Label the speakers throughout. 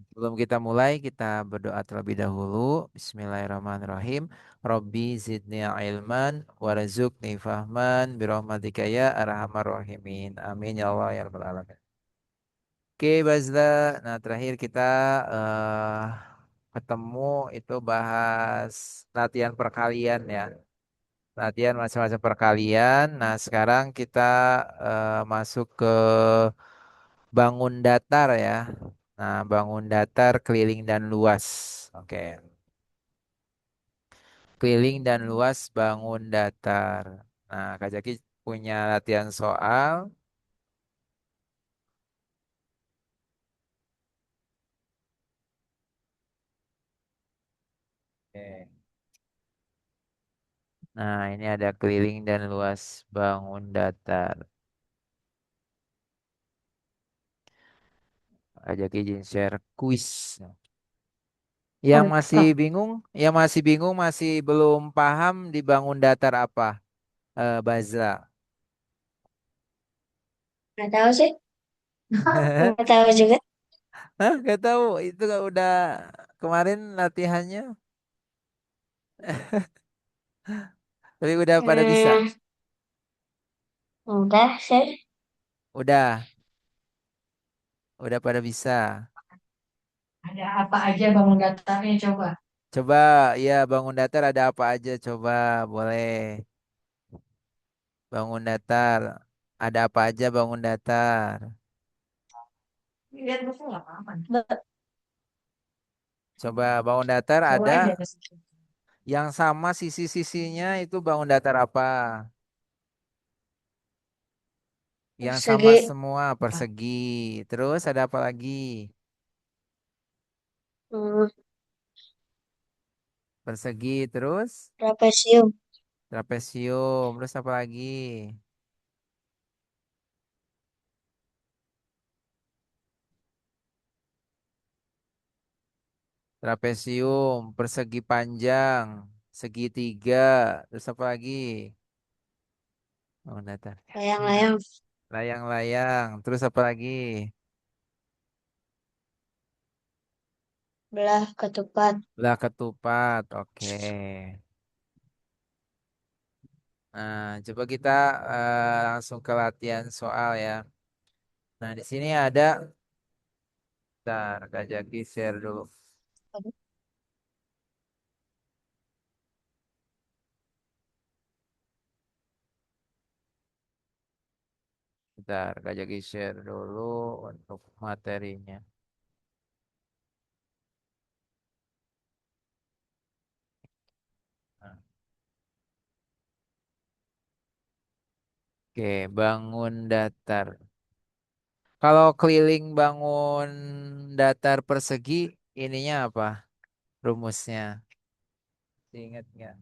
Speaker 1: Sebelum kita mulai, kita berdoa terlebih dahulu. Bismillahirrahmanirrahim. Rabbi zidni ilman warzuqni fahman birahmatika ya arhamar rahimin. Amin ya Allah ya rabbal alamin. Oke, Bazla. Nah, terakhir kita eh, ketemu itu bahas latihan perkalian ya. Latihan macam-macam perkalian. Nah, sekarang kita masuk ke bangun datar ya. Nah, bangun datar keliling dan luas. Oke. Keliling dan luas bangun datar. Nah, Kak Jaki punya latihan soal. Oke. Nah, ini ada keliling dan luas bangun datar. Kak Jaki izin share quiz. Yang
Speaker 2: Oh,
Speaker 1: masih
Speaker 2: oh,
Speaker 1: bingung, masih belum paham dibangun datar apa? Bazla.
Speaker 2: nggak tahu sih. Nggak tahu juga.
Speaker 1: Hah, gak tahu. Itu udah kemarin latihannya, tapi udah pada bisa.
Speaker 2: Hmm, udah sih.
Speaker 1: Udah, udah pada bisa.
Speaker 2: Ada apa aja bangun datarnya coba.
Speaker 1: Coba, ya bangun datar ada apa aja? Coba, boleh. Bangun datar, ada apa aja bangun datar?
Speaker 2: Lihat buku nggak apa-apa.
Speaker 1: Coba bangun datar
Speaker 2: Coba aja
Speaker 1: ada
Speaker 2: ke situ.
Speaker 1: yang sama sisi-sisinya itu bangun datar apa? Yang sama
Speaker 2: Persegi.
Speaker 1: semua persegi. Terus ada apa lagi?
Speaker 2: Hmm,
Speaker 1: Persegi terus
Speaker 2: trapesium.
Speaker 1: trapesium. Terus apa lagi? Trapesium, persegi panjang, segitiga. Terus apa lagi? Bangun datar. Ya.
Speaker 2: Layang-layang.
Speaker 1: Layang-layang. Terus apa lagi?
Speaker 2: Belah ketupat.
Speaker 1: Belah ketupat. Oke. Nah, coba kita langsung ke latihan soal ya. Nah, di sini ada, bentar, Kak Jaki share dulu. Bentar, Kak Jaki share dulu untuk materinya. Nah, oke, bangun datar. Kalau keliling bangun datar persegi, ininya apa? Rumusnya. Ingat nggak?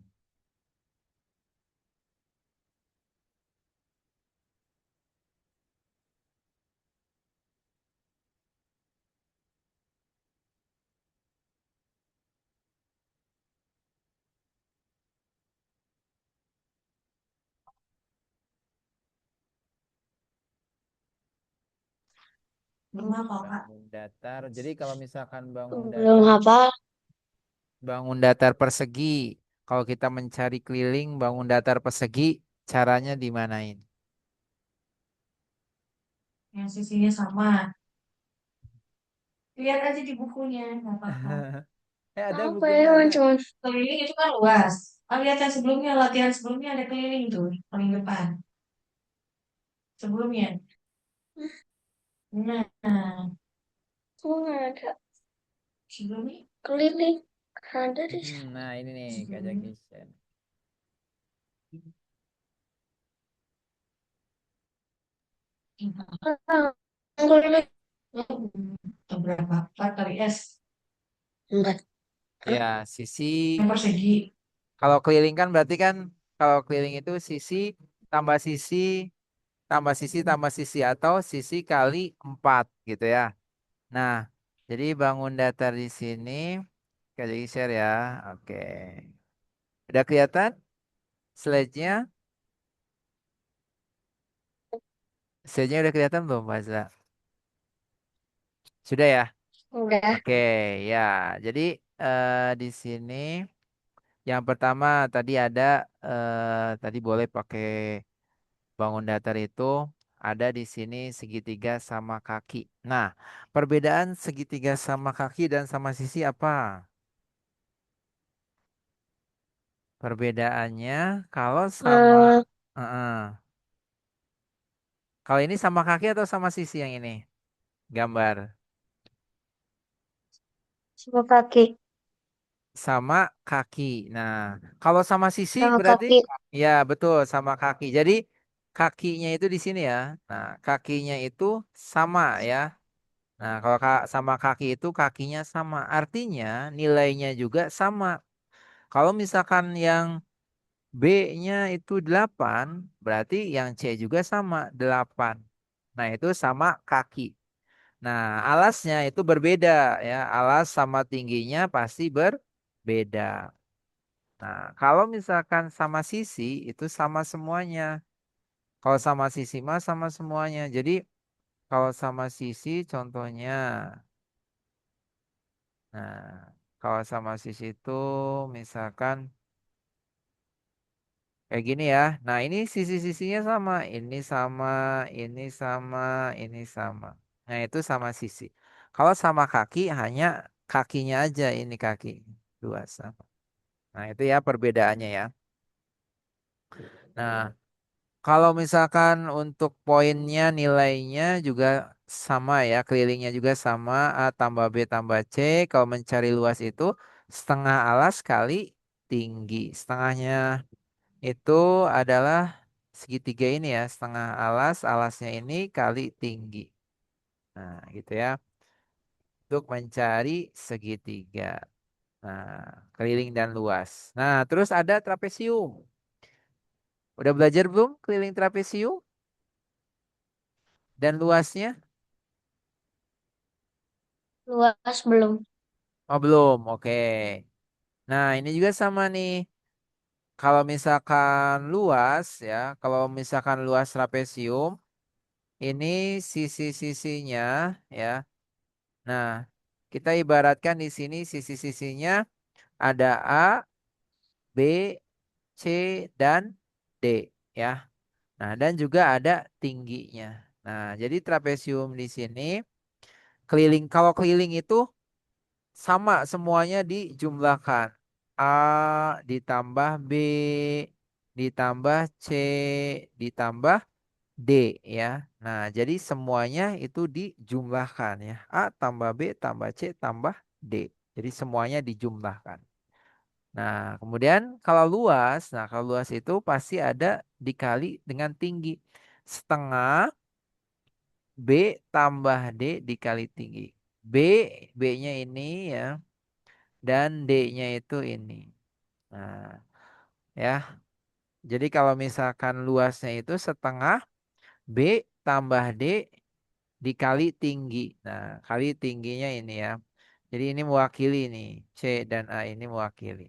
Speaker 2: Belum apa, Kak?
Speaker 1: Bangun datar. Jadi kalau misalkan
Speaker 2: Belum hafal.
Speaker 1: bangun datar persegi. Kalau kita mencari keliling bangun datar persegi, caranya dimanain?
Speaker 2: Yang sisinya sama. Lihat aja di bukunya, nggak apa-apa.
Speaker 1: Ada
Speaker 2: Apa
Speaker 1: bukunya
Speaker 2: ya,
Speaker 1: ada.
Speaker 2: cuma keliling itu kan luas. Ah, lihat yang sebelumnya, latihan sebelumnya ada keliling tuh, paling depan. Sebelumnya. Nah, kok nggak ada sebelumnya keliling? Ada di
Speaker 1: Nah ini nih Kak
Speaker 2: sebelumnya.
Speaker 1: Jaki share.
Speaker 2: Ah, keliling. Hmm, berapa? 4 kali S. Empat. Hah?
Speaker 1: Ya sisi.
Speaker 2: Yang persegi.
Speaker 1: Kalau keliling kan berarti kan kalau keliling itu sisi tambah sisi tambah sisi tambah sisi atau sisi kali 4 gitu ya. Nah, jadi bangun datar di sini Kak Jaki share ya. Oke. Udah kelihatan slide-nya? Slide-nya udah kelihatan belum, Mas? Sudah ya?
Speaker 2: Udah.
Speaker 1: Oke, ya. Jadi di sini yang pertama tadi ada tadi boleh pakai bangun datar itu ada di sini segitiga sama kaki. Nah, perbedaan segitiga sama kaki dan sama sisi apa? Perbedaannya kalau sama
Speaker 2: Eh,
Speaker 1: kalau ini sama kaki atau sama sisi yang ini? Gambar
Speaker 2: sama kaki.
Speaker 1: sama kaki. Nah, kalau sama sisi
Speaker 2: Sama
Speaker 1: berarti
Speaker 2: kaki.
Speaker 1: ya betul sama kaki. Jadi kakinya itu di sini ya. Nah, kakinya itu sama ya. Nah, kalau sama kaki itu kakinya sama. Artinya nilainya juga sama. Kalau misalkan yang B-nya itu 8, berarti yang C juga sama 8. Nah, itu sama kaki. Nah, alasnya itu berbeda ya. Alas sama tingginya pasti berbeda. Nah, kalau misalkan sama sisi itu sama semuanya. Kalau sama sisi mah sama semuanya. Jadi kalau sama sisi contohnya, nah kalau sama sisi itu misalkan kayak gini ya. Nah ini sisi-sisinya sama. Ini sama, ini sama, ini sama. Nah itu sama sisi. Kalau sama kaki hanya kakinya aja ini kaki. Dua sama. Nah itu ya perbedaannya ya. Nah kalau misalkan untuk poinnya nilainya juga sama ya, kelilingnya juga sama A tambah B tambah C. Kalau mencari luas itu setengah alas kali tinggi. Setengahnya itu adalah segitiga ini ya, setengah alas, alasnya ini kali tinggi. Nah, gitu ya. Untuk mencari segitiga. Nah, keliling dan luas. Nah, terus ada trapesium. Udah belajar belum keliling trapesium dan luasnya?
Speaker 2: Luas belum.
Speaker 1: Oh belum, oke. Nah ini juga sama nih. Kalau misalkan luas ya, kalau misalkan luas trapesium, ini sisi-sisinya ya. Nah kita ibaratkan di sini sisi-sisinya ada A, B, C, dan D ya. Nah dan juga ada tingginya. Nah jadi trapesium di sini keliling. Kalau keliling itu sama semuanya dijumlahkan. A ditambah B ditambah C ditambah D ya. Nah, jadi semuanya itu dijumlahkan ya. A tambah B tambah C tambah D. Jadi semuanya dijumlahkan. Nah, kemudian kalau luas itu pasti ada dikali dengan tinggi. Setengah B tambah D dikali tinggi. B, B-nya ini ya. Dan D-nya itu ini. Nah, ya. Jadi kalau misalkan luasnya itu setengah B tambah D dikali tinggi. Nah, kali tingginya ini ya. Jadi ini mewakili nih. C dan A ini mewakili.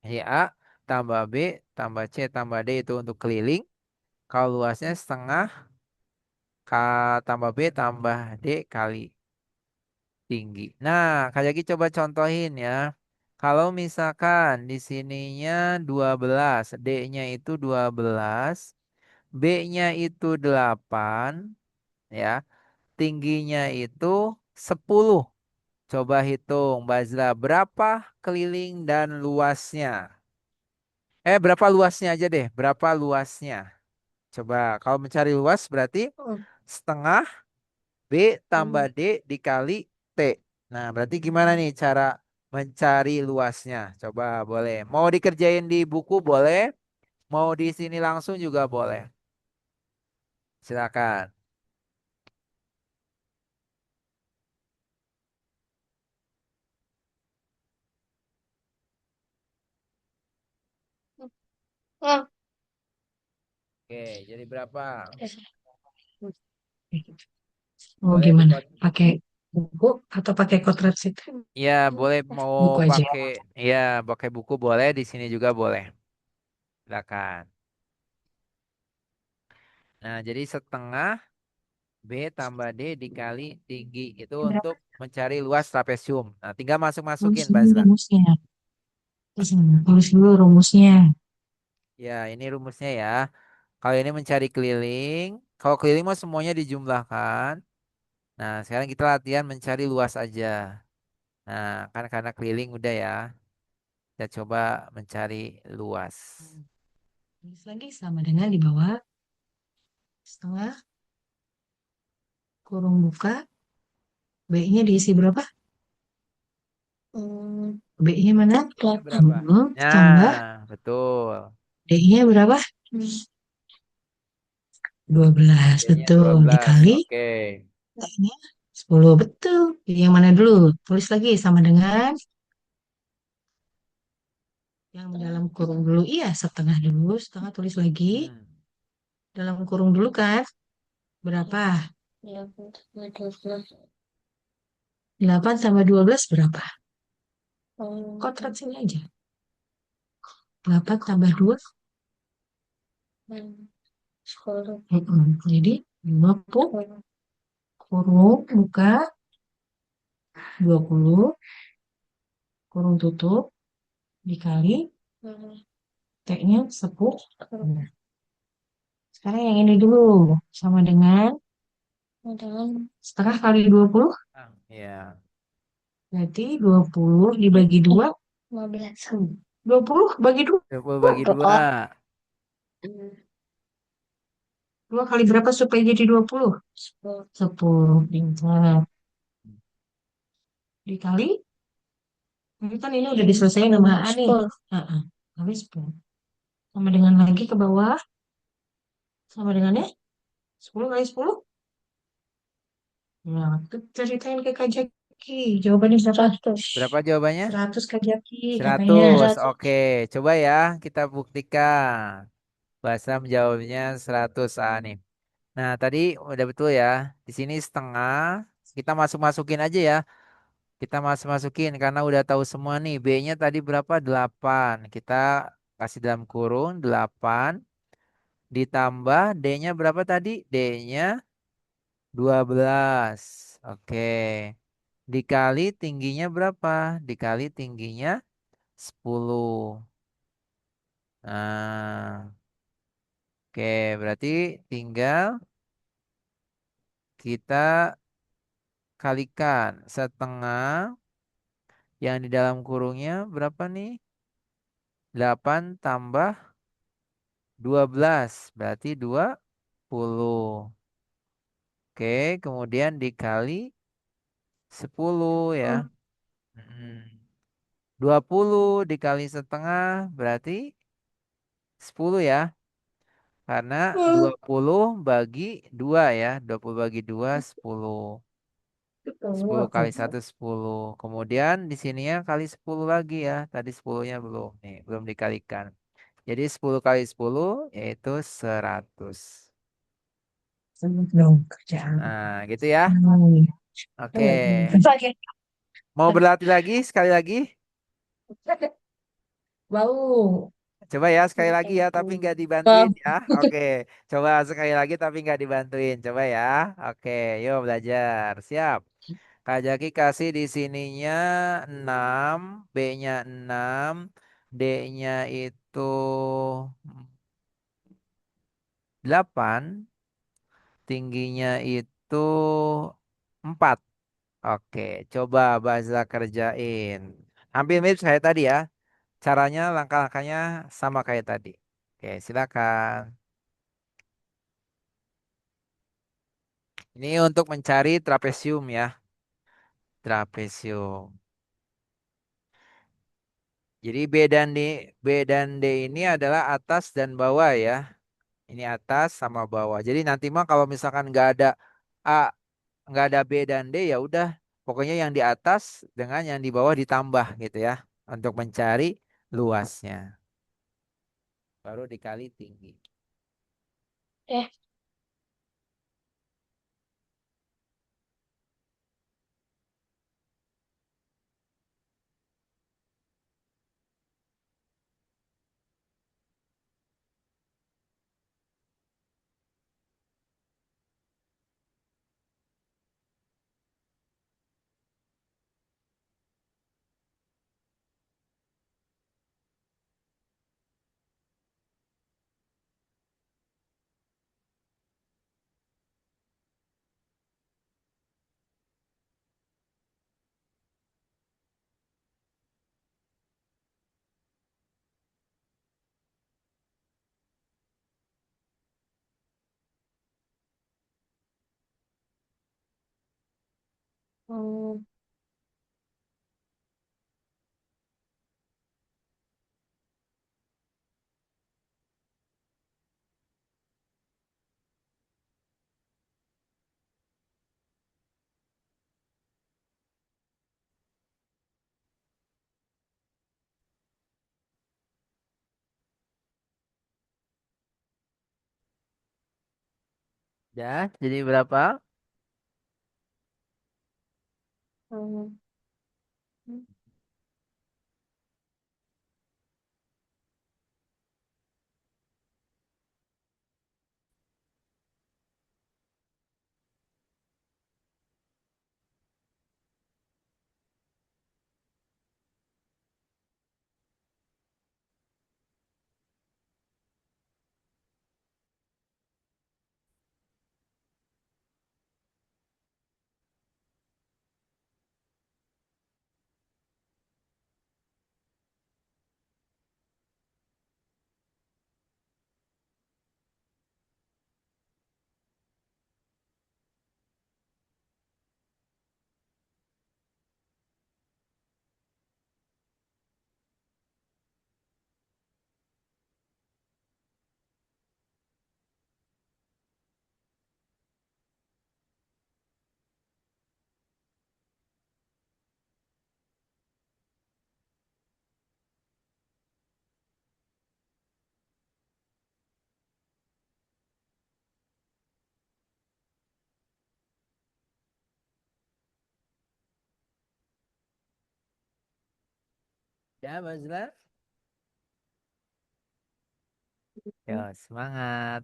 Speaker 1: Jadi A tambah B tambah C tambah D itu untuk keliling. Kalau luasnya setengah K tambah B tambah D kali tinggi. Nah, Kak Jaki coba contohin ya. Kalau misalkan di sininya 12, D-nya itu 12, B-nya itu 8, ya. Tingginya itu 10. Coba hitung, Bazra, berapa keliling dan luasnya? Berapa luasnya aja deh, berapa luasnya? Coba, kalau mencari luas berarti
Speaker 2: Hmm.
Speaker 1: setengah B tambah D dikali T. Nah, berarti gimana nih cara mencari luasnya? Coba boleh. Mau dikerjain di buku boleh, mau di sini langsung juga boleh. Silakan.
Speaker 2: Hmm.
Speaker 1: Oke, jadi berapa?
Speaker 2: Mau
Speaker 1: Boleh di
Speaker 2: gimana? Pakai buku atau pakai kotrap sih?
Speaker 1: Ya, boleh mau
Speaker 2: Buku aja.
Speaker 1: pakai ya, pakai buku boleh, di sini juga boleh. Silakan. Nah, jadi setengah B tambah D dikali tinggi. Itu
Speaker 2: Ini berapa?
Speaker 1: untuk mencari luas trapesium. Nah, tinggal
Speaker 2: Tulis
Speaker 1: masuk-masukin,
Speaker 2: dulu
Speaker 1: Basra.
Speaker 2: rumusnya. Tulis dulu rumusnya.
Speaker 1: Ya, ini rumusnya ya. Kalau ini mencari keliling, kalau keliling mah semuanya dijumlahkan. Nah, sekarang kita latihan mencari luas aja. Nah, kan karena keliling udah ya. Kita coba mencari luas.
Speaker 2: Tulis lagi sama dengan di bawah setengah kurung buka. B-nya diisi berapa? B-nya mana?
Speaker 1: B-nya berapa?
Speaker 2: Tambah
Speaker 1: Nah, betul.
Speaker 2: D-nya berapa? 12
Speaker 1: B-nya
Speaker 2: betul
Speaker 1: 12.
Speaker 2: dikali
Speaker 1: Oke.
Speaker 2: T-nya 10 betul. Yang mana dulu? Tulis lagi sama dengan yang dalam kurung dulu. Iya, setengah dulu, setengah tulis lagi.
Speaker 1: Hmm.
Speaker 2: Dalam kurung dulu kan? Berapa? 8 tambah 12 berapa? Kontrak sini aja. 8 tambah 2. Jadi 50 kurung buka 20 kurung tutup dikali T-nya 10. Nah, sekarang yang ini dulu sama dengan setengah kali 20
Speaker 1: Ah, ya.
Speaker 2: berarti 20 dibagi 2. 20 bagi 2
Speaker 1: 20 bagi 2.
Speaker 2: 2 kali berapa supaya jadi 20? 10. Pintar. Dikali, ini kan ini udah diselesaikan sama A nih. Heeh. Kali 10. Sama dengan lagi ke bawah. Sama dengannya 10 kali 10. Nah, itu ceritain ke Kak Jaki. Jawabannya 100.
Speaker 1: Berapa jawabannya?
Speaker 2: 100 Kak Jaki katanya.
Speaker 1: 100. Oke, coba ya kita buktikan. Basra menjawabnya 100 A nih. Nah, tadi udah betul ya. Di sini setengah. Kita masuk-masukin aja ya. Kita masuk-masukin karena udah tahu semua nih. B-nya tadi berapa? 8. Kita kasih dalam kurung 8. Ditambah D-nya berapa tadi? D-nya 12. Oke. Dikali tingginya berapa? Dikali tingginya 10. Nah, oke. Berarti tinggal kita kalikan setengah yang di dalam kurungnya berapa nih? 8 tambah 12 berarti 20. Oke, kemudian dikali 10 ya. Mm. 20 dikali setengah berarti 10 ya. Karena 20 bagi 2 ya. 20 bagi 2 10. 10 kali 1 10. Kemudian di sininya kali 10 lagi ya. Tadi 10-nya belum nih, belum dikalikan. Jadi 10 kali 10 yaitu 100.
Speaker 2: Selamat dong kerjaan.
Speaker 1: Nah, gitu ya.
Speaker 2: Hmm.
Speaker 1: Oke. Mau berlatih lagi sekali lagi?
Speaker 2: Bau.
Speaker 1: Coba ya sekali lagi ya, tapi nggak dibantuin ya. Oke. Coba sekali lagi tapi nggak dibantuin. Coba ya. Oke, yuk belajar. Siap. Kak Jaki kasih di sininya 6, B-nya 6, D-nya itu 8, tingginya itu 4. Oke, coba Baza kerjain. Hampir mirip kayak tadi ya. Caranya, langkah-langkahnya sama kayak tadi. Oke, silakan. Ini untuk mencari trapesium ya. Trapesium. Jadi B dan D ini adalah atas dan bawah ya. Ini atas sama bawah. Jadi nanti mah kalau misalkan A, nggak ada B dan D ya udah. Pokoknya yang di atas dengan yang di bawah ditambah gitu ya. Untuk mencari luasnya. Baru dikali tinggi.
Speaker 2: Eh, Hmm.
Speaker 1: Ya, jadi berapa?
Speaker 2: Hmm.
Speaker 1: Ya, Bazla. Yo, semangat.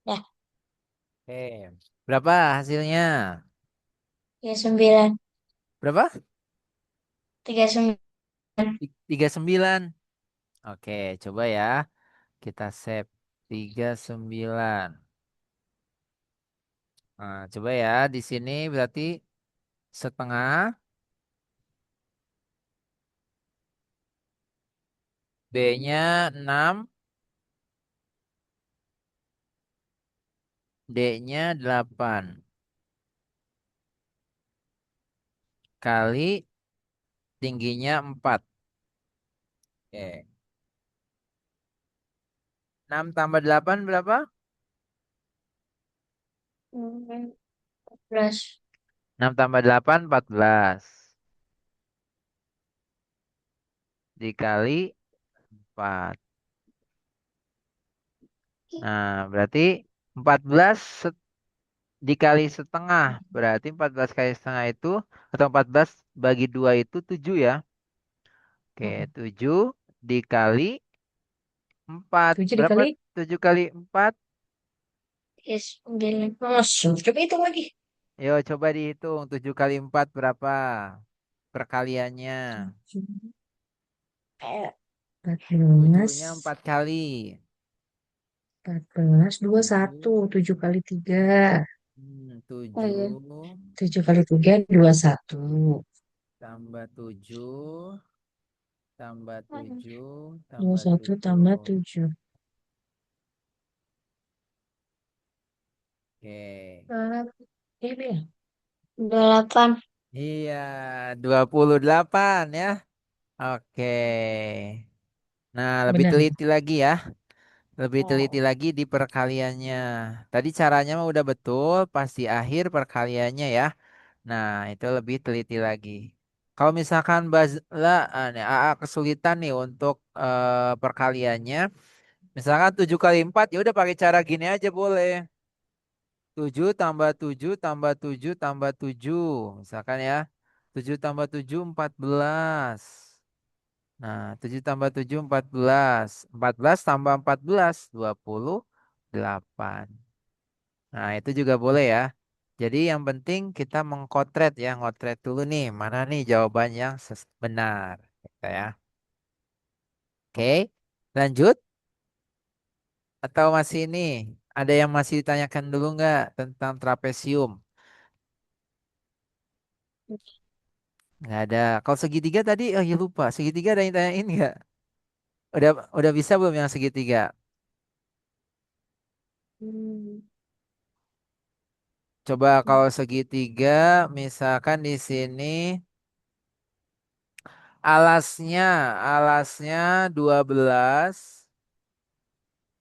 Speaker 2: Ya,
Speaker 1: Oke. Berapa hasilnya?
Speaker 2: 39.
Speaker 1: Berapa?
Speaker 2: 39.
Speaker 1: 39. Oke, coba ya. Kita save 39. Nah, coba ya. Di sini berarti setengah. B-nya 6. D-nya 8. Kali tingginya 4. Oke. 6 tambah 8 berapa?
Speaker 2: 14.
Speaker 1: 6 tambah 8, 14. Dikali 4. Nah, berarti 14 dikali setengah. Berarti 14 kali setengah itu, atau 14 bagi 2 itu 7 ya. Oke, 7 dikali 4.
Speaker 2: 7
Speaker 1: Berapa?
Speaker 2: dikali
Speaker 1: 7 kali 4?
Speaker 2: ya 9. Masuk. Coba hitung lagi.
Speaker 1: Yo, coba dihitung. 7 kali 4 berapa? Perkaliannya.
Speaker 2: 7.
Speaker 1: 7-nya
Speaker 2: 14.
Speaker 1: 4 kali.
Speaker 2: 14. 21.
Speaker 1: 7.
Speaker 2: 7 kali 3. Oh iya.
Speaker 1: 7
Speaker 2: 7 kali 3, 21.
Speaker 1: tambah 7 tambah 7
Speaker 2: Dua
Speaker 1: tambah
Speaker 2: satu tambah
Speaker 1: 7.
Speaker 2: 7.
Speaker 1: Oke.
Speaker 2: Ini ya? 28.
Speaker 1: Iya, 28 ya. Oke. Nah, lebih
Speaker 2: Benar ya?
Speaker 1: teliti lagi ya. Lebih teliti
Speaker 2: Oh.
Speaker 1: lagi di perkaliannya. Tadi caranya mah udah betul, pas di akhir perkaliannya ya. Nah, itu lebih teliti lagi. Kalau misalkan Bazla, nih, AA kesulitan nih untuk perkaliannya. Misalkan 7 kali 4 ya udah pakai cara gini aja boleh. 7 tambah 7 tambah 7 tambah 7. Misalkan ya. 7 tambah 7 14. Nah, 7 tambah 7 14. 14 tambah 14 28. Nah, itu juga boleh ya. Jadi yang penting kita mengkotret ya, ngotret dulu nih, mana nih jawaban yang benar. Gitu ya. Oke, lanjut atau masih ini? Ada yang masih ditanyakan dulu nggak tentang trapesium? Nggak ada. Kalau segitiga tadi, oh ya lupa. Segitiga ada yang tanyain nggak? Udah bisa belum yang segitiga?
Speaker 2: Hmm.
Speaker 1: Coba kalau segitiga, misalkan di sini alasnya, alasnya 12,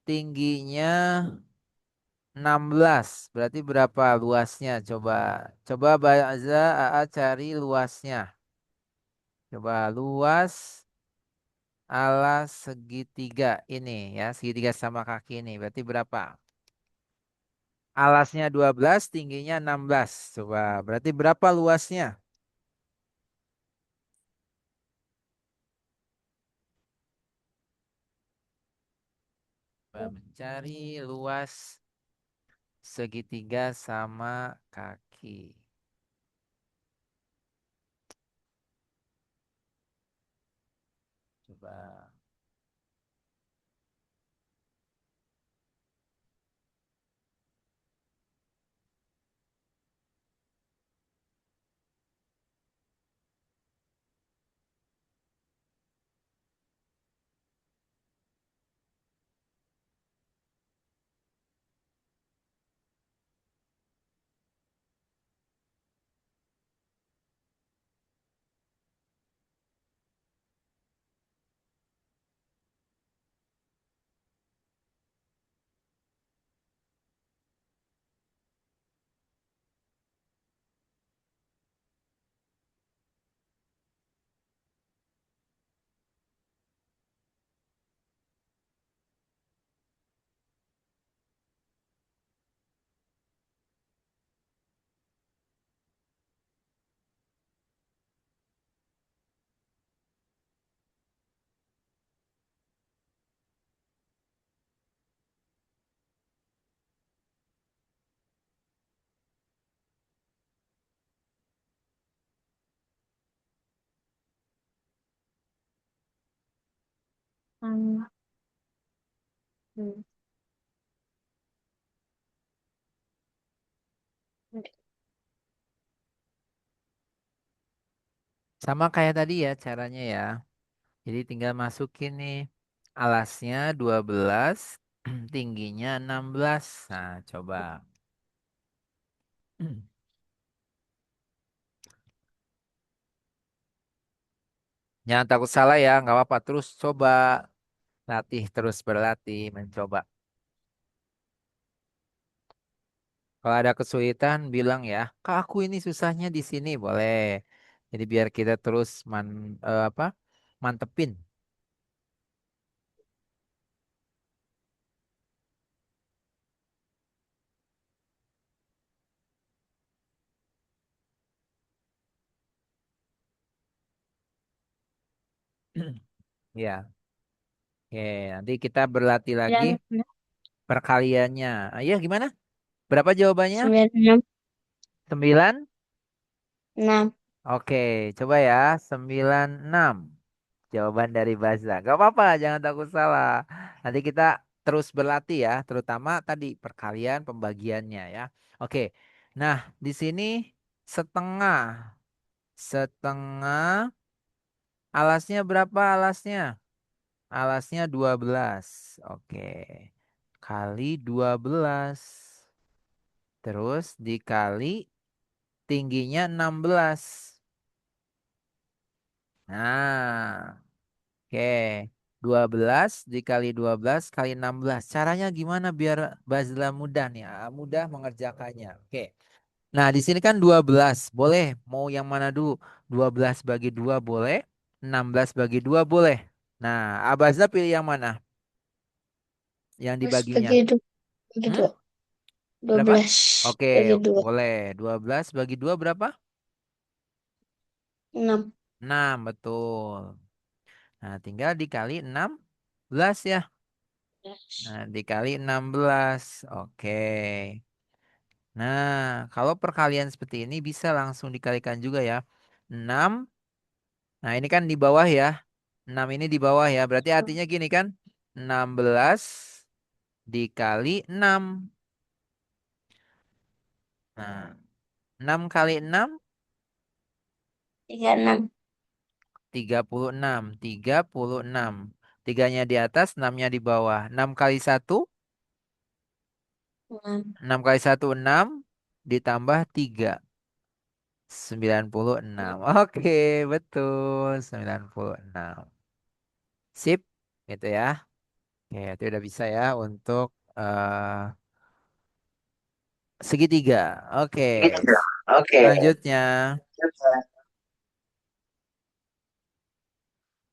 Speaker 1: tingginya 16. Berarti berapa luasnya? Coba, coba Baza AA cari luasnya. Coba luas alas segitiga ini ya, segitiga sama kaki ini. Berarti berapa? Alasnya 12, tingginya 16. Coba, berarti berapa luasnya? Coba mencari luas segitiga sama kaki. Coba.
Speaker 2: Hmm. Hmm.
Speaker 1: Sama kayak tadi ya caranya ya. Jadi tinggal masukin nih. Alasnya 12, tingginya 16. Nah, coba. Jangan takut salah ya, nggak apa-apa. Terus coba latih, terus berlatih, mencoba. Kalau ada kesulitan, bilang ya, Kak aku ini susahnya di sini, boleh. Jadi biar kita terus apa, mantepin. Ya, oke. Nanti kita berlatih lagi
Speaker 2: Sembilan,
Speaker 1: perkaliannya. Ya, gimana? Berapa jawabannya?
Speaker 2: sembilan, enam,
Speaker 1: 9.
Speaker 2: enam.
Speaker 1: Oke, coba ya. 96. Jawaban dari Baza. Gak apa-apa, jangan takut salah. Nanti kita terus berlatih ya, terutama tadi perkalian pembagiannya ya. Oke. Nah, di sini setengah. Setengah. Alasnya berapa alasnya? Alasnya 12. Oke. Kali 12. Terus dikali tingginya 16. Nah, oke. 12 dikali 12 kali 16. Caranya gimana biar Bazla mudah nih? Mudah mengerjakannya. Oke. Nah, di sini kan 12. Boleh. Mau yang mana dulu? 12 bagi 2 boleh. 16 bagi 2 boleh. Nah, Abazda pilih yang mana? Yang
Speaker 2: Terus
Speaker 1: dibaginya.
Speaker 2: bagi
Speaker 1: Hmm?
Speaker 2: dua. Dua
Speaker 1: Berapa?
Speaker 2: belas
Speaker 1: Oke,
Speaker 2: bagi dua.
Speaker 1: boleh. 12 bagi 2 berapa?
Speaker 2: Enam.
Speaker 1: 6, betul. Nah, tinggal dikali 16 ya. Nah, dikali 16. Oke. Nah, kalau perkalian seperti ini bisa langsung dikalikan juga ya. 6. Nah, ini kan di bawah ya. 6 ini di bawah ya. Berarti artinya gini kan. 16 dikali 6. Nah, 6 kali 6,
Speaker 2: 36.
Speaker 1: 36. 36. Tiganya di atas, 6-nya di bawah. 6 kali 1,
Speaker 2: Enam.
Speaker 1: 6 kali 1, 6. ditambah 3, 96. Oke, betul. 96. Sip, gitu ya. Oke, itu udah bisa ya untuk segitiga. Oke,
Speaker 2: Gitu. Oke.
Speaker 1: selanjutnya.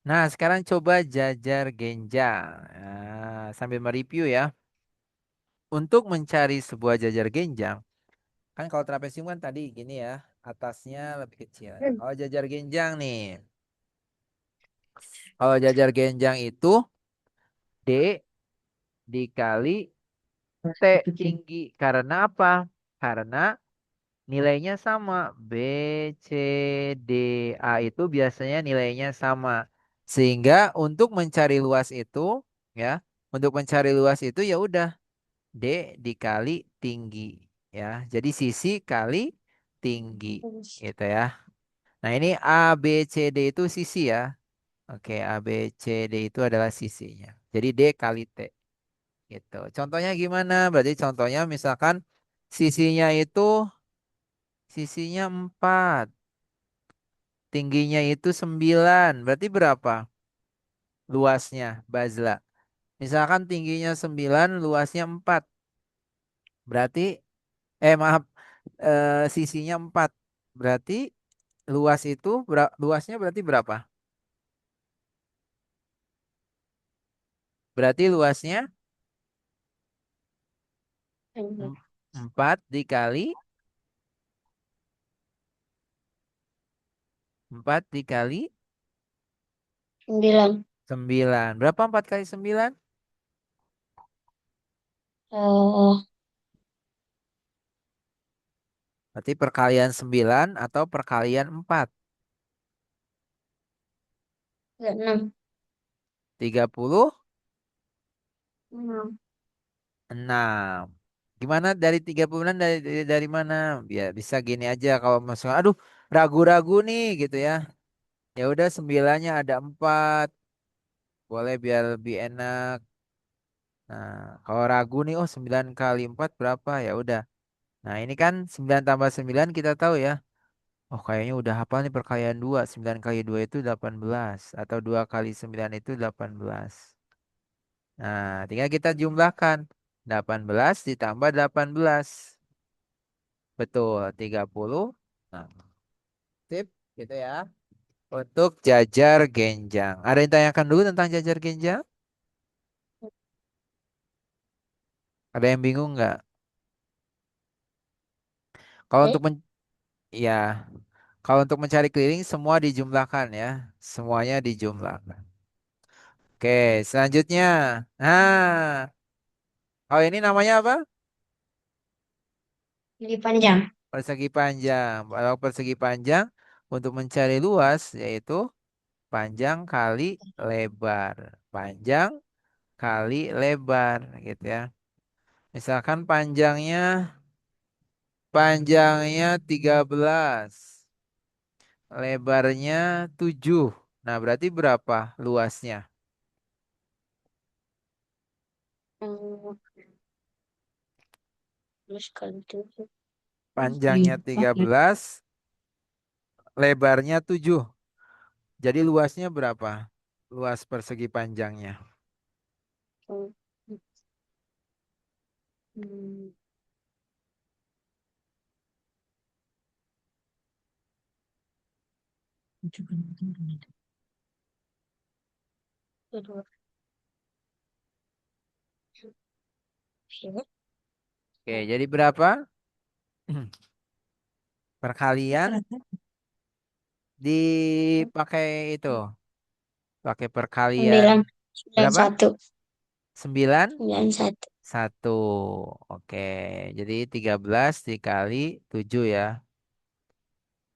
Speaker 1: Nah, sekarang coba jajar genjang. Nah, sambil mereview ya. Untuk mencari sebuah jajar genjang, kan kalau trapesium kan tadi gini ya, atasnya lebih kecil. Nah, kalau jajar genjang nih, kalau jajar genjang itu D dikali T tinggi. Karena apa? Karena nilainya sama. B, C, D, A itu biasanya nilainya sama. Sehingga untuk mencari luas itu, ya, untuk mencari luas itu ya udah D dikali tinggi, ya. Jadi sisi kali tinggi, gitu ya. Nah ini A, B, C, D itu sisi ya. Oke, A, B, C, D itu adalah sisinya. Jadi D kali T, gitu. Contohnya gimana? Berarti contohnya misalkan sisinya itu sisinya 4, tingginya itu 9. Berarti berapa luasnya, Bazla? Misalkan tingginya 9, luasnya 4. Berarti, maaf, sisinya 4. Berarti luasnya berarti berapa? Berarti luasnya em- 4 dikali 4 dikali 9. Berapa 4 kali 9?
Speaker 2: Oh,
Speaker 1: Berarti perkalian 9 atau perkalian 4?
Speaker 2: 6.
Speaker 1: 36.
Speaker 2: 6.
Speaker 1: Gimana dari 36, dari mana? Biar bisa gini aja kalau masuk. Aduh, ragu-ragu nih gitu ya. Ya udah, sembilannya ada 4. Boleh biar lebih enak. Nah, kalau ragu nih, oh 9 kali 4 berapa? Ya udah. Nah, ini kan 9 tambah 9 kita tahu ya. Oh, kayaknya udah hafal nih perkalian 2. 9 kali 2 itu 18. Atau 2 kali 9 itu 18. Nah, tinggal kita jumlahkan. 18 ditambah 18. Betul, 30. Nah, sip, gitu ya. Untuk jajar genjang. Ada yang tanyakan dulu tentang jajar genjang? Ada yang bingung nggak? Kalau untuk ya, kalau untuk mencari keliling semua dijumlahkan ya. Semuanya dijumlahkan. Oke, selanjutnya. Nah, oh ini namanya apa?
Speaker 2: Lebih panjang.
Speaker 1: Persegi panjang. Kalau persegi panjang untuk mencari luas yaitu panjang kali lebar. Panjang kali lebar gitu ya. Misalkan panjangnya 13, lebarnya 7. Nah, berarti berapa luasnya?
Speaker 2: Hmm, terus kalau itu
Speaker 1: Panjangnya 13, lebarnya 7. Jadi luasnya berapa? Luas persegi panjangnya. Oke, jadi berapa? Perkalian dipakai itu. Pakai perkalian
Speaker 2: 9.
Speaker 1: berapa?
Speaker 2: 91.
Speaker 1: 9.
Speaker 2: 91.
Speaker 1: 1. Oke, jadi 13 dikali 7 ya.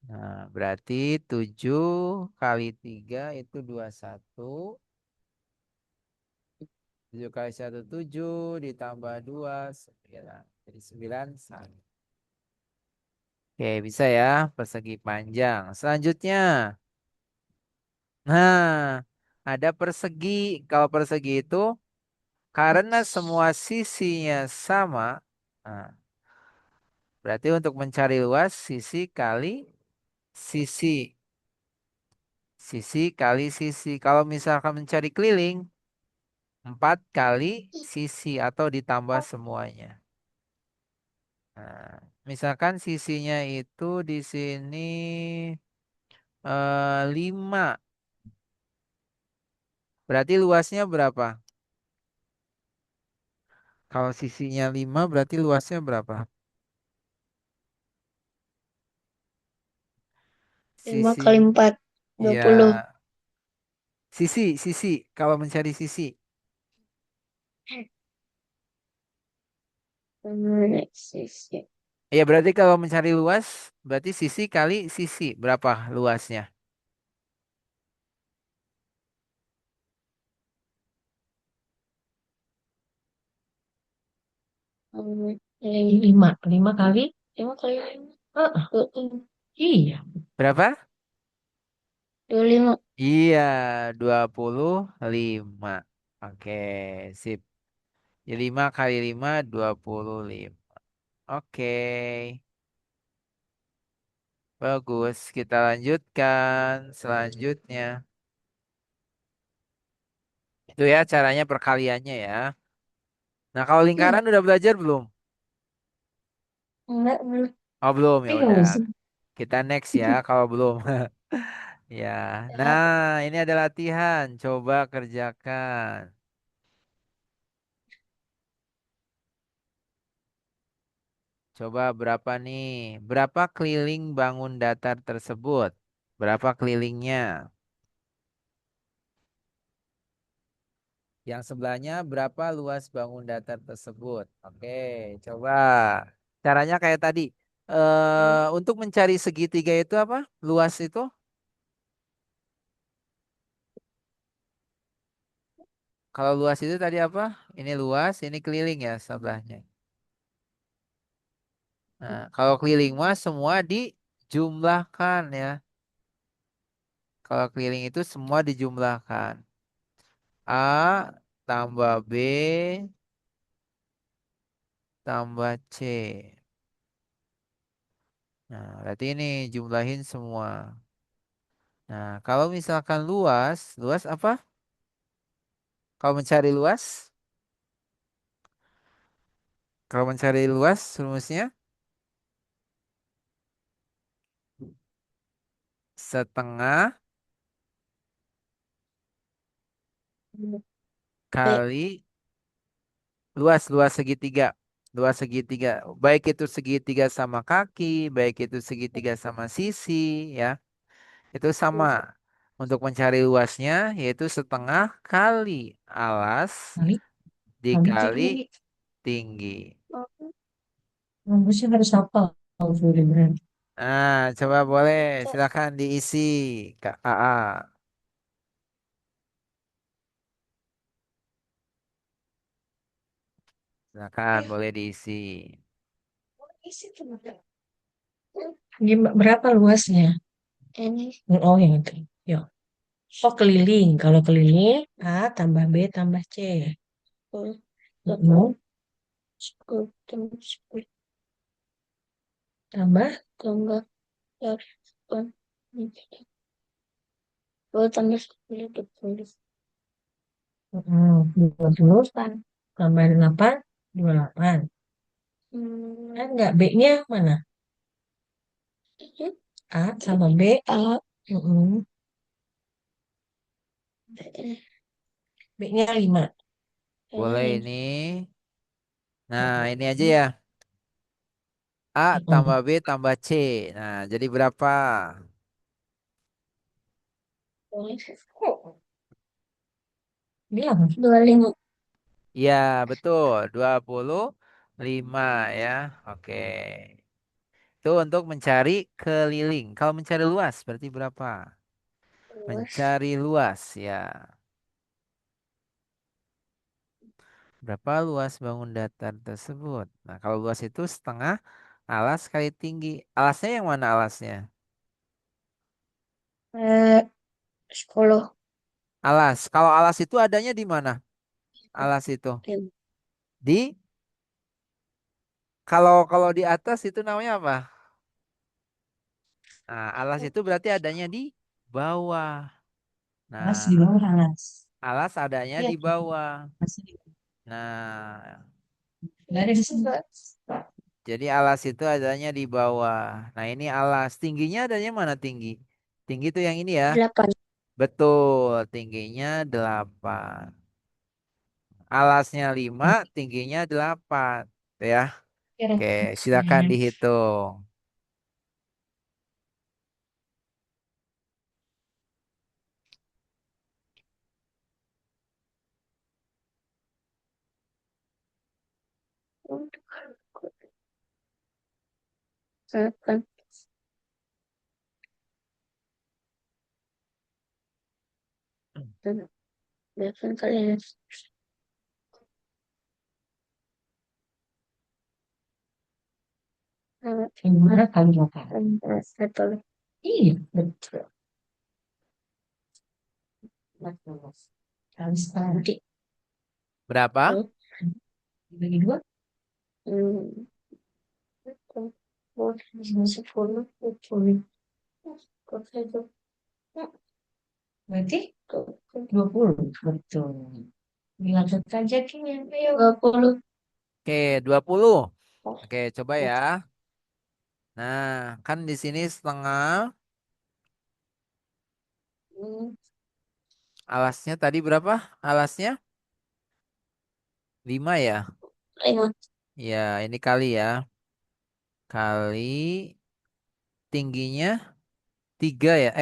Speaker 1: Nah, berarti 7 kali 3 itu 21. 7 kali 1 7 ditambah 2 9. Jadi 9 1. Oke, bisa ya persegi panjang. Selanjutnya. Nah, ada persegi. Kalau persegi itu karena semua sisinya sama. Nah, Berarti untuk mencari luas sisi kali sisi. Sisi kali sisi. Kalau misalkan mencari keliling, 4 kali sisi atau ditambah semuanya. Nah, misalkan sisinya itu di sini 5. Berarti luasnya berapa? Kalau sisinya 5 berarti luasnya berapa?
Speaker 3: 5 kali
Speaker 1: Sisi,
Speaker 3: 4, 20.
Speaker 1: ya, sisi. Kalau mencari sisi.
Speaker 3: Sisi.
Speaker 1: Ya, berarti kalau mencari luas, berarti sisi kali sisi. Berapa luasnya?
Speaker 2: Lima. Lima kali.
Speaker 3: 5 kali 5.
Speaker 2: Ah, iya.
Speaker 1: Berapa?
Speaker 3: 25.
Speaker 1: Iya, 25. Oke, sip. Ya, 5 kali 5, 25. Oke, bagus. Kita lanjutkan selanjutnya. Itu ya caranya perkaliannya ya. Nah, kalau lingkaran udah belajar belum?
Speaker 3: Enggak, belum.
Speaker 1: Oh, belum ya
Speaker 2: Tapi nggak
Speaker 1: udah.
Speaker 2: usah.
Speaker 1: Kita next ya kalau belum. Ya. Nah,
Speaker 3: Ya,
Speaker 1: ini ada latihan. Coba kerjakan. Coba berapa nih? Berapa keliling bangun datar tersebut? Berapa kelilingnya? Yang sebelahnya berapa luas bangun datar tersebut? Oke, coba. Caranya kayak tadi. Untuk mencari segitiga itu apa? Luas itu? Kalau luas itu tadi apa? Ini luas, ini keliling ya sebelahnya. Nah, kalau keliling mah semua dijumlahkan ya. Kalau keliling itu semua dijumlahkan. A tambah B tambah C. Nah, berarti ini jumlahin semua. Nah, kalau misalkan luas, luas apa? Kalau mencari luas, kalau mencari luas rumusnya setengah
Speaker 3: B.
Speaker 1: kali luas, luas segitiga. Luas segitiga. Baik itu segitiga sama kaki, baik itu segitiga sama sisi, ya. Itu sama. Untuk mencari luasnya yaitu setengah kali alas
Speaker 2: Kali. Kali aja
Speaker 1: dikali
Speaker 2: kali.
Speaker 1: tinggi.
Speaker 2: Rumusnya harus apa? Kalau sudah berani.
Speaker 1: Nah, coba boleh silakan diisi Kak AA. Silakan boleh diisi.
Speaker 2: Berapa luasnya?
Speaker 3: Ini.
Speaker 2: Oh, yang itu. Yuk. Oh, keliling. Kalau keliling, A tambah B tambah C.
Speaker 3: 10,
Speaker 2: Mm.
Speaker 3: 10, tambah 10,
Speaker 2: Tambah.
Speaker 3: tambah 8. 10 tambah 10, 20.
Speaker 2: 20. Tambah 8. 28. Kan
Speaker 3: Hmm,
Speaker 2: enggak? B-nya mana?
Speaker 3: ini
Speaker 2: A sama B.
Speaker 3: A.
Speaker 2: Mm-mm.
Speaker 3: B.
Speaker 2: B-nya 5.
Speaker 1: Boleh
Speaker 3: Ini.
Speaker 1: ini. Nah, ini aja ya. A
Speaker 2: Mm-mm.
Speaker 1: tambah B tambah C. Nah, jadi berapa?
Speaker 2: Bilang.
Speaker 3: 25.
Speaker 1: Iya, betul. 25 ya. Oke. Itu untuk mencari keliling. Kalau mencari luas berarti berapa?
Speaker 3: Luas.
Speaker 1: Mencari luas ya. Berapa luas bangun datar tersebut? Nah, kalau luas itu setengah alas kali tinggi. Alasnya yang mana alasnya?
Speaker 3: Eh, 10.
Speaker 1: Alas. Kalau alas itu adanya di mana? Alas itu. Di Kalau kalau di atas itu namanya apa? Nah, alas itu berarti adanya di bawah.
Speaker 2: Alas di
Speaker 1: Nah,
Speaker 2: bawah alas.
Speaker 1: alas adanya
Speaker 2: Iya,
Speaker 1: di bawah.
Speaker 2: masih
Speaker 1: Nah,
Speaker 2: nggak ada di sini.
Speaker 1: jadi alas itu adanya di bawah. Nah, ini alas. Tingginya adanya mana tinggi? Tinggi itu yang ini ya.
Speaker 3: 8.
Speaker 1: Betul, tingginya 8. Alasnya 5, tingginya 8. Tuh ya.
Speaker 2: Kira
Speaker 1: Oke, silakan dihitung.
Speaker 3: Delapan. 8 kali
Speaker 2: gimana kali makan?
Speaker 3: 14.
Speaker 2: Iya, betul. 14. Kali setengah.
Speaker 1: Berapa?
Speaker 2: Dibagi dua.
Speaker 3: Hmm. 10. 10.
Speaker 2: Berarti 20. Betul. Dilanjut aja Kini. Ayo.
Speaker 3: 20.
Speaker 1: Oke, 20. Oke, coba ya. Nah, kan di sini setengah.
Speaker 3: Hmm.
Speaker 1: Alasnya tadi berapa? Alasnya 5 ya?
Speaker 3: 5.
Speaker 1: Ya, ini kali ya. Kali tingginya 3 ya.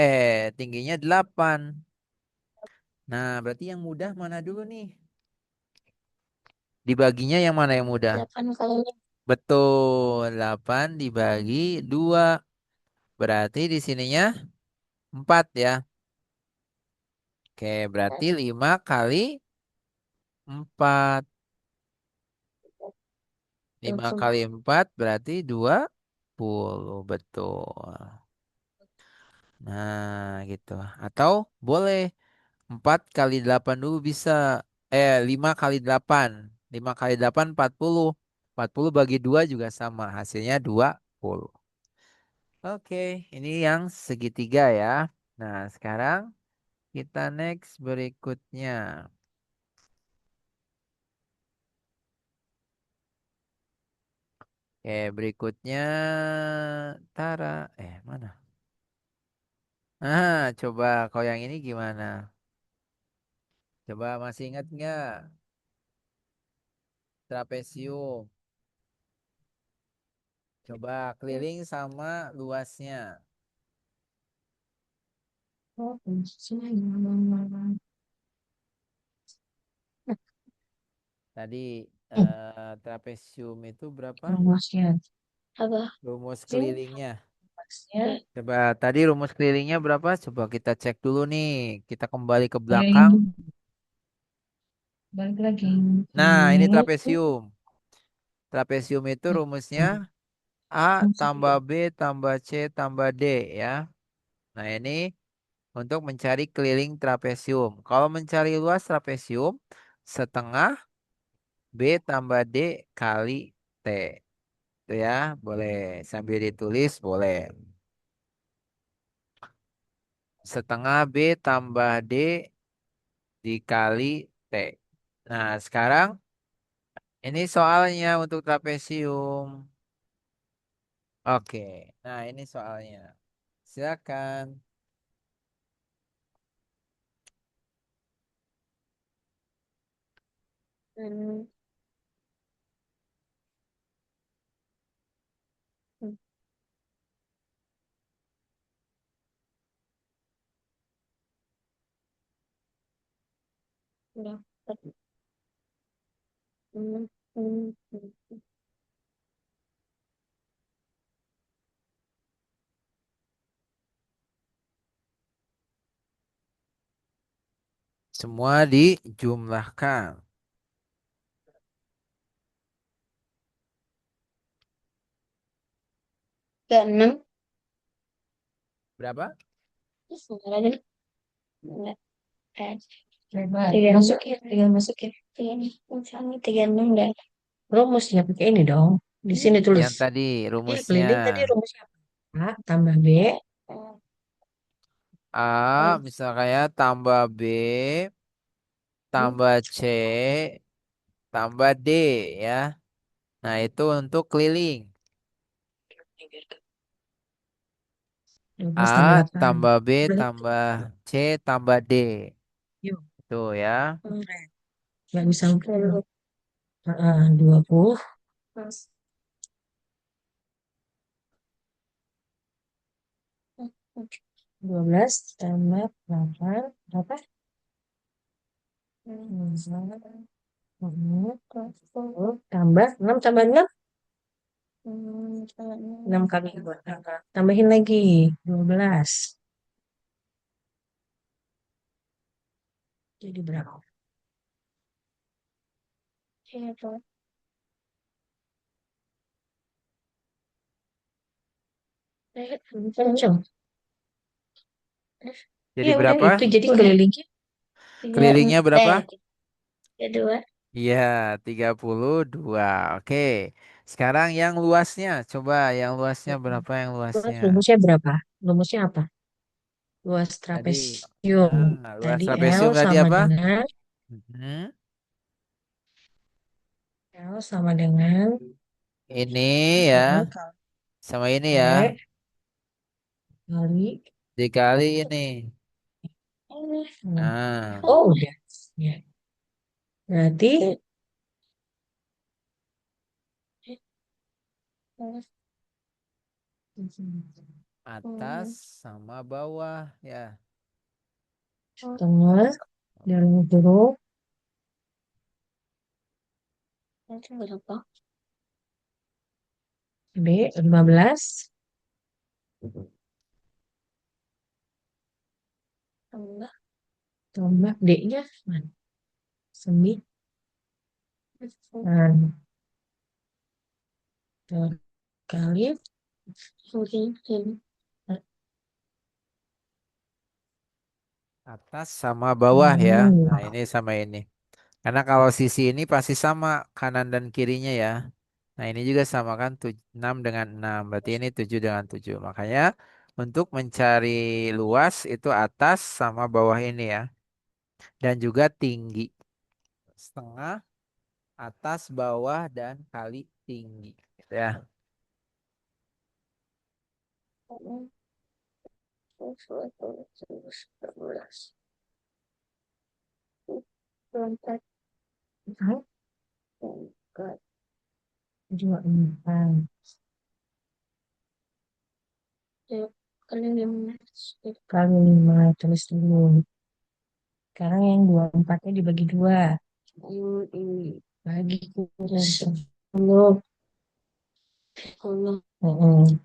Speaker 1: Tingginya 8. Nah, berarti yang mudah mana dulu nih? Dibaginya yang mana yang mudah?
Speaker 3: 8 kali
Speaker 1: Betul, 8 dibagi 2. Berarti di sininya 4 ya. Oke, berarti 5 kali 4. 5
Speaker 3: 5.
Speaker 1: kali 4 berarti 20. Betul. Nah, gitu. Atau boleh 4 kali 8 dulu bisa. 5 kali 8. 5 kali 8 40. 40 bagi 2 juga sama. Hasilnya 20. Oke, ini yang segitiga ya. Nah, sekarang kita next berikutnya. Oke, berikutnya Tara. Mana? Coba kau yang ini gimana? Coba masih ingat nggak? Trapesium. Coba keliling sama luasnya.
Speaker 2: Oh,
Speaker 1: Tadi trapesium itu berapa?
Speaker 2: rumusnya.
Speaker 3: Apa?
Speaker 1: Rumus
Speaker 2: Ini
Speaker 1: kelilingnya.
Speaker 2: rumusnya
Speaker 1: Coba tadi rumus kelilingnya berapa? Coba kita cek dulu nih. Kita kembali ke
Speaker 2: kayak
Speaker 1: belakang.
Speaker 2: ini. Balik lagi.
Speaker 1: Nah, ini
Speaker 2: Ini
Speaker 1: trapesium. Trapesium itu rumusnya A tambah B tambah C tambah D ya. Nah, ini untuk mencari keliling trapesium. Kalau mencari luas trapesium, setengah B tambah D kali T. Itu ya, boleh sambil ditulis, boleh. Setengah B tambah D dikali T. Nah, sekarang ini soalnya untuk trapesium. Oke, nah ini soalnya. Silakan.
Speaker 3: Hmm. Dapat. Hmm. Hmm.
Speaker 1: Semua dijumlahkan.
Speaker 3: 36.
Speaker 1: Berapa?
Speaker 3: Sebentar aja. Enggak.
Speaker 2: coba
Speaker 3: Tiga.
Speaker 2: masukin, tinggal masukin.
Speaker 3: Tiga. Misalnya 36 dan
Speaker 2: rumusnya pakai ini dong. Di sini tulis.
Speaker 1: Yang tadi rumusnya.
Speaker 2: Keliling tadi rumusnya apa? A tambah B.
Speaker 1: A misalnya kayak tambah B tambah C tambah D ya. Nah, itu untuk keliling.
Speaker 2: 12 tambah
Speaker 1: A
Speaker 2: 8.
Speaker 1: tambah B
Speaker 2: Berarti,
Speaker 1: tambah C tambah D.
Speaker 2: yuk.
Speaker 1: Itu ya.
Speaker 2: Nggak bisa 20. 12 tambah 8. Berapa? Tambah 6 tambah 6. 6 kali 2. Tambahin lagi 12. Jadi berapa? Kenceng.
Speaker 1: Jadi
Speaker 2: Ya udah
Speaker 1: berapa?
Speaker 2: itu jadi kelilingnya
Speaker 1: Kelilingnya berapa?
Speaker 3: Dua.
Speaker 1: Iya, 32. Oke. Sekarang yang luasnya. Coba yang luasnya berapa yang luasnya?
Speaker 2: rumusnya berapa? Rumusnya apa? Luas
Speaker 1: Tadi,
Speaker 2: trapesium.
Speaker 1: luas
Speaker 2: Tadi L
Speaker 1: trapesium tadi
Speaker 2: sama
Speaker 1: apa?
Speaker 2: dengan
Speaker 1: Mhm.
Speaker 2: L sama dengan
Speaker 1: Ini ya,
Speaker 2: kali
Speaker 1: sama ini ya,
Speaker 2: B kali
Speaker 1: dikali ini.
Speaker 2: hmm.
Speaker 1: Nah,
Speaker 2: Oh udah. Ya. Berarti
Speaker 1: atas sama bawah ya.
Speaker 2: tengah dari huruf
Speaker 3: Itu berapa?
Speaker 2: B 15
Speaker 3: Tambah.
Speaker 2: tambah D-nya mana? 9 kali
Speaker 3: Mungkin.
Speaker 1: Atas sama bawah ya. Nah, ini sama ini. Karena kalau sisi ini pasti sama kanan dan kirinya ya. Nah, ini juga sama kan 6 dengan 6. Berarti ini 7 dengan 7. Makanya untuk mencari luas itu atas sama bawah ini ya. Dan juga tinggi. Setengah, atas, bawah, dan kali tinggi. Gitu ya.
Speaker 2: juga 4
Speaker 3: Kali 15.
Speaker 2: kali 5 tulis dulu. Sekarang yang 24-nya dibagi 2.
Speaker 3: Ini
Speaker 2: Bagi kurang
Speaker 3: 10. 10.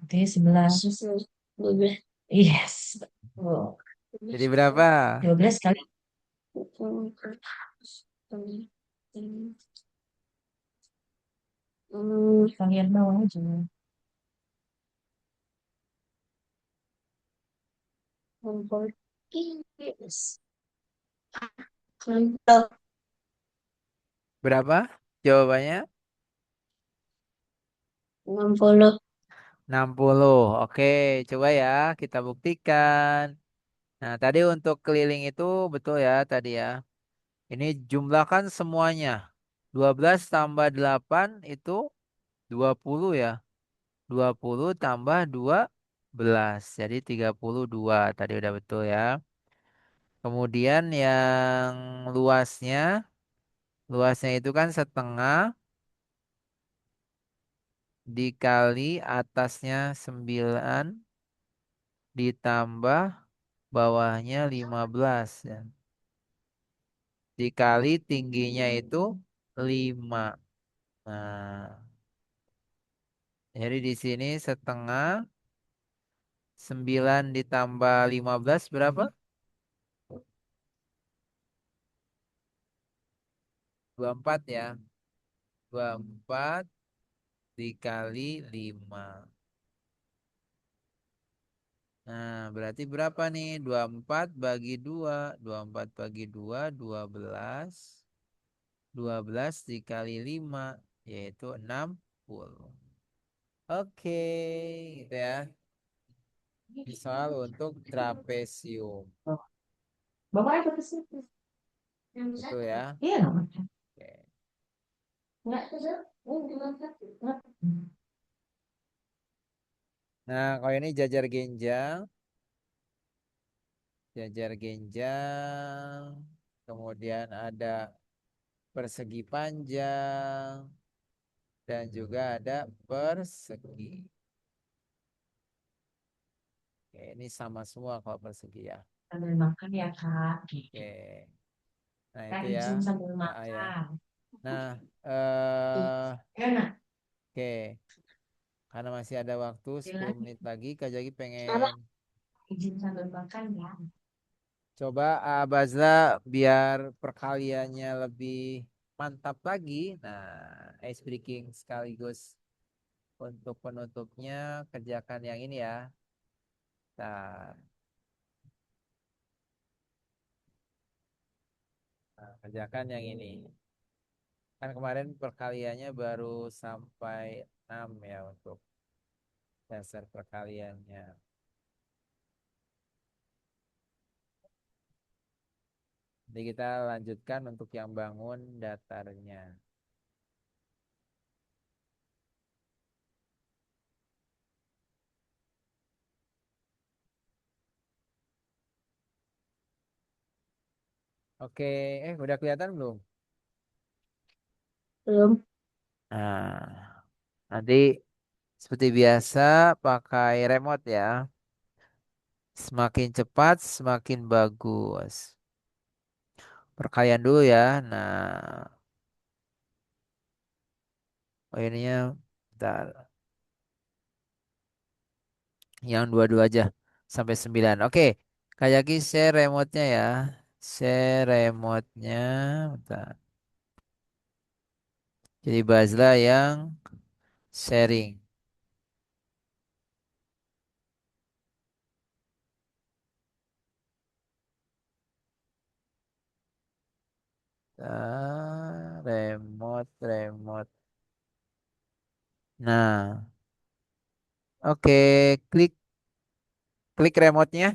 Speaker 2: T 11.
Speaker 3: 12.
Speaker 2: Yes. Oh.
Speaker 1: Jadi berapa?
Speaker 2: 12 kali. Kalian bawah aja.
Speaker 1: Berapa jawabannya?
Speaker 3: 60.
Speaker 1: 60. Oke, coba ya kita buktikan. Nah, tadi untuk keliling itu betul ya tadi ya. Ini jumlahkan semuanya. 12 tambah 8 itu 20 ya. 20 tambah 12. Jadi 32. Tadi udah betul ya. Kemudian yang luasnya. Luasnya itu kan setengah dikali atasnya 9 ditambah bawahnya 15 ya. Dikali tingginya itu 5. Nah, jadi di sini setengah 9 ditambah 15 berapa? 24 ya. 24 dikali 5. Nah, berarti berapa nih? 24 bagi 2. 24 bagi 2, 12. 12 dikali 5 yaitu 60. Oke, gitu ya. Soal untuk trapesium.
Speaker 2: Bawa aja ke situ.
Speaker 1: Itu ya.
Speaker 2: Iya, nggak apa-apa.
Speaker 1: Oke.
Speaker 2: Nggak, nggak.
Speaker 1: Nah, kalau ini jajar genjang, jajar genjang, kemudian ada persegi panjang, dan juga ada persegi. Oke, ini sama semua kalau persegi ya.
Speaker 2: Sambil makan ya, Kak. Gitu.
Speaker 1: Oke. Nah,
Speaker 2: Kak
Speaker 1: itu ya.
Speaker 2: izin sambil
Speaker 1: Ya.
Speaker 2: makan.
Speaker 1: Nah,
Speaker 2: Enak.
Speaker 1: oke. Karena masih ada waktu 10
Speaker 2: Bilang
Speaker 1: menit lagi, Kak Jaki
Speaker 3: Apa?
Speaker 1: pengen
Speaker 2: izin sambil makan ya.
Speaker 1: coba Bazla biar perkaliannya lebih mantap lagi. Nah, ice breaking sekaligus untuk penutupnya kerjakan yang ini ya. Nah, kerjakan yang ini. Kan kemarin perkaliannya baru sampai 6 ya untuk dasar perkaliannya. Jadi kita lanjutkan untuk yang bangun datarnya. Oke, udah kelihatan belum?
Speaker 3: Belum.
Speaker 1: Nah, nanti seperti biasa pakai remote ya. Semakin cepat, semakin bagus. Perkalian dulu ya. Nah, oh ininya, bentar. Yang dua-dua aja. Sampai 9. Oke, Kayaki share remote-nya ya. Share remote-nya. Bentar. Jadi Bazla yang sharing. Remote, remote. Nah, oke, klik klik remote-nya.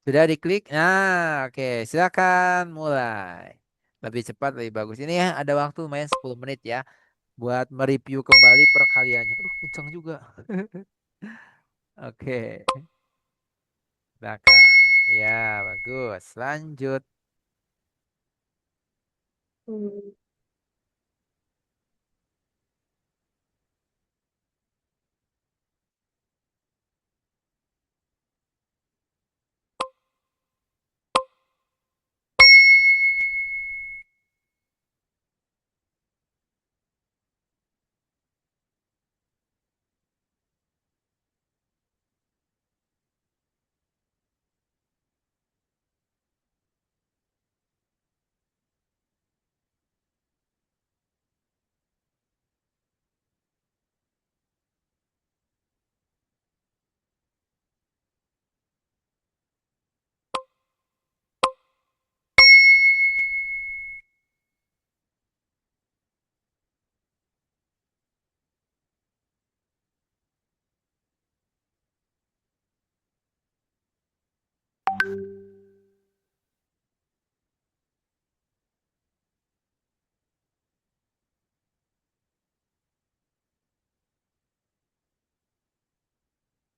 Speaker 1: Sudah diklik. Nah, oke, silakan mulai. Lebih cepat, lebih bagus. Ini ya ada waktu lumayan 10 menit ya buat mereview kembali perkaliannya. Kencang juga. Oke, belakang. Ya, bagus. Lanjut.
Speaker 3: Hmm.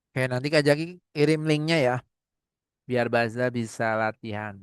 Speaker 1: Oke, nanti Kak Jaki kirim linknya ya, biar Baza bisa latihan.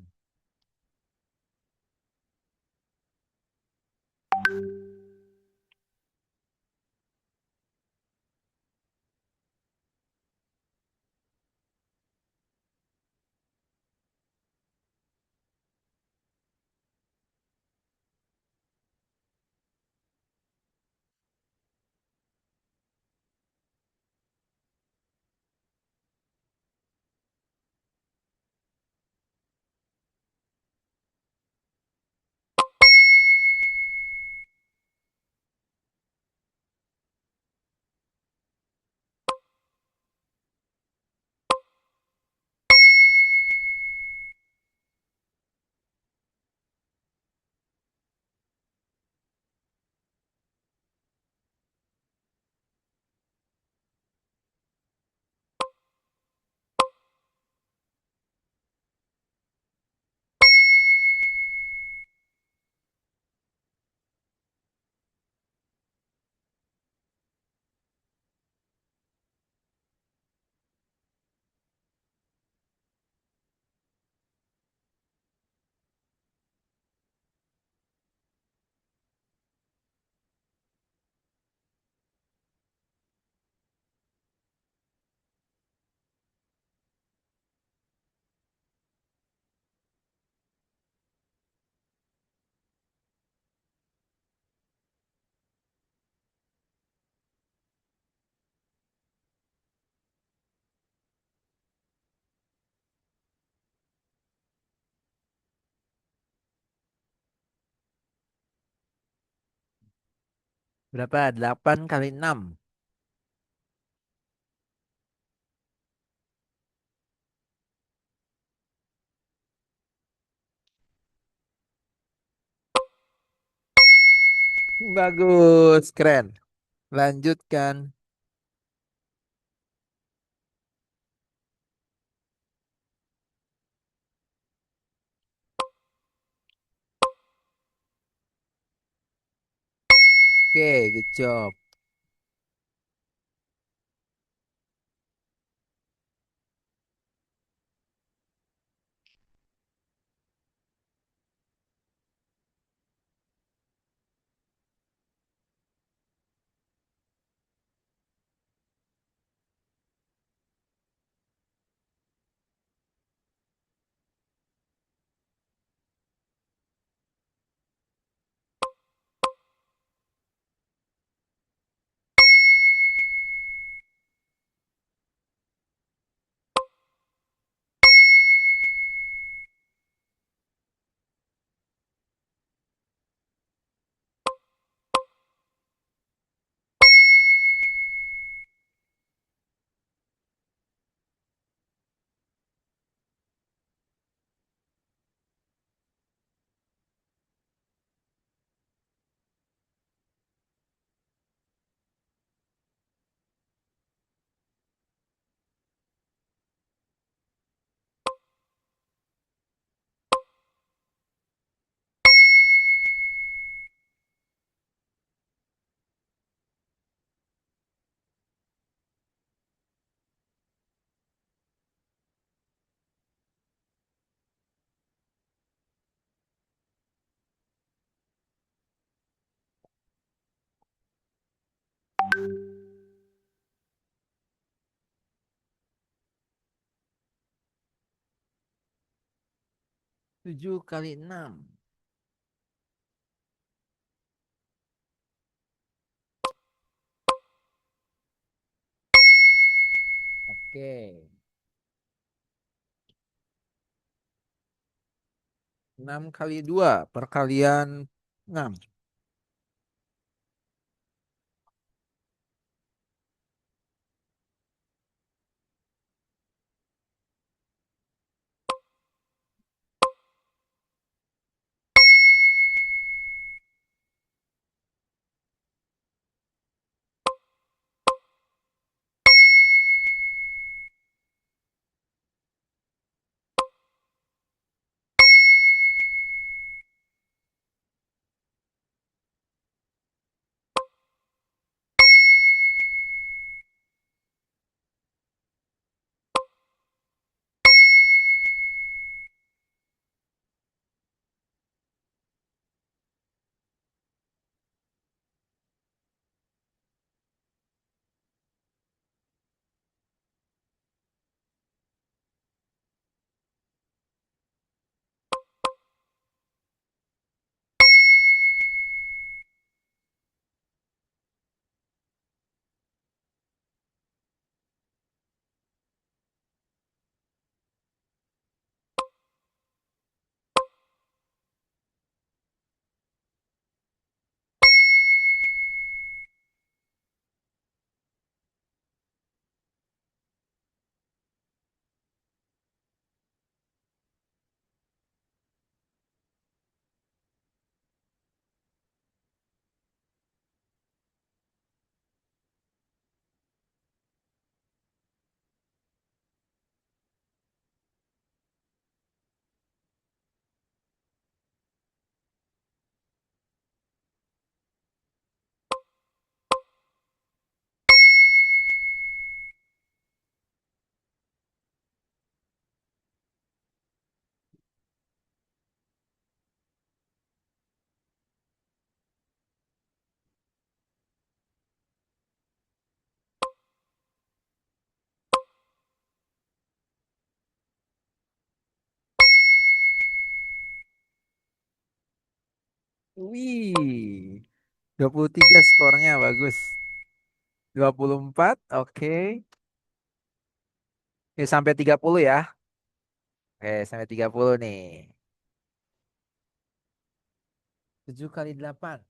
Speaker 1: Berapa? 8 kali 6. Bagus, keren. Lanjutkan. Oke, good job. Tujuh kali 6. Oke. 6 kali 2. Perkalian 6. Wih. 23 skornya bagus. 24. Oke. Oke, sampai 30 ya. Oke, sampai 30 nih. 7 kali 8.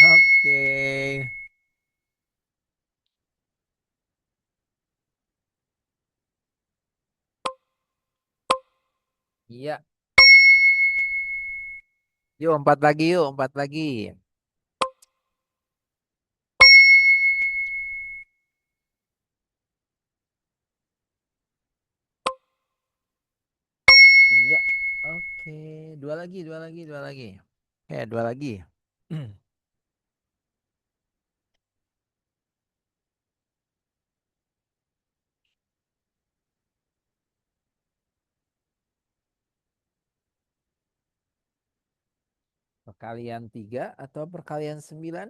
Speaker 1: Oke. Iya. Yuk, empat lagi yuk, empat lagi. Iya. Oke. Dua lagi, dua lagi, dua lagi. Dua lagi. Perkalian tiga atau perkalian sembilan?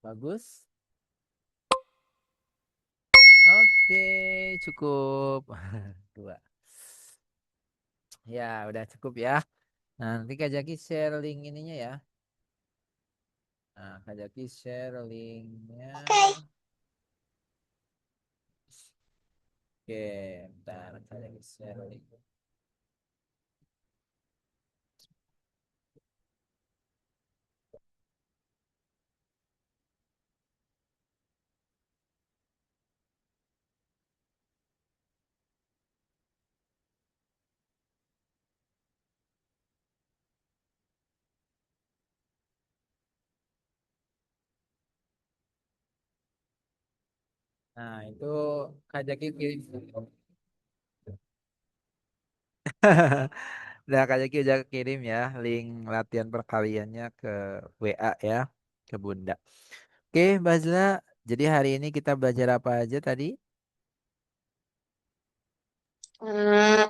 Speaker 1: Bagus. Oke, cukup. Dua. Ya, udah cukup ya. Nah, nanti Kak Jaki share link ininya ya. Nah, Kak Jaki share linknya. Oke, bentar. Kak Jaki share link. Nah, itu Kak Jaki kirim. Udah Kak Jaki udah kirim ya link latihan perkaliannya ke WA ya, ke Bunda. Oke, Bazla. Jadi hari ini kita belajar apa aja tadi?
Speaker 3: Eh,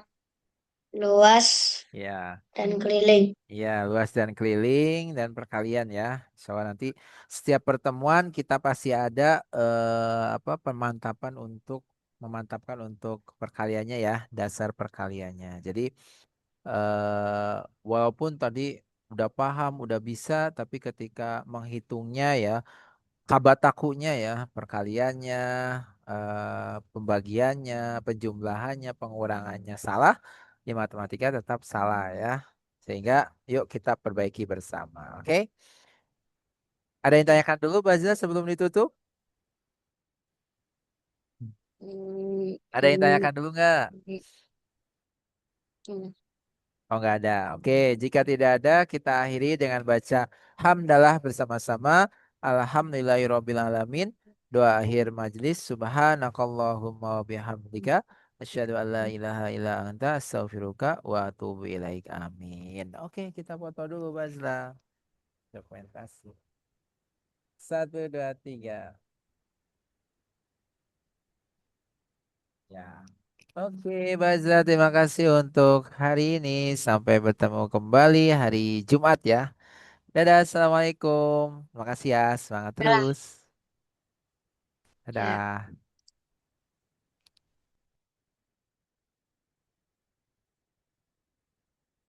Speaker 3: luas
Speaker 1: Ya.
Speaker 3: dan keliling.
Speaker 1: Iya, luas dan keliling dan perkalian ya. Soal nanti setiap pertemuan kita pasti ada apa pemantapan untuk memantapkan untuk perkaliannya ya, dasar perkaliannya. Jadi walaupun tadi udah paham, udah bisa, tapi ketika menghitungnya ya, kabatakunya ya, perkaliannya, pembagiannya, penjumlahannya, pengurangannya salah, di matematika tetap salah ya. Sehingga yuk kita perbaiki bersama. Oke? Ada yang tanyakan dulu Bazza sebelum ditutup?
Speaker 3: Hmm,
Speaker 1: Ada yang
Speaker 3: hmm,
Speaker 1: tanyakan dulu nggak?
Speaker 3: hmm.
Speaker 1: Oh nggak ada. Oke, jika tidak ada kita akhiri dengan baca hamdalah bersama-sama. Alhamdulillahirabbil alamin. Doa akhir majlis. Subhanakallahumma wa bihamdika asyhadu an la ilaha illa anta astaghfiruka wa atubu ilaik. Amin. Oke, kita foto dulu Bazla. Dokumentasi. Satu, dua, tiga. Ya. Oke, Bazla, terima kasih untuk hari ini. Sampai bertemu kembali hari Jumat ya. Dadah, assalamualaikum. Makasih ya, semangat
Speaker 3: Ya,
Speaker 1: terus.
Speaker 3: ya.
Speaker 1: Dadah.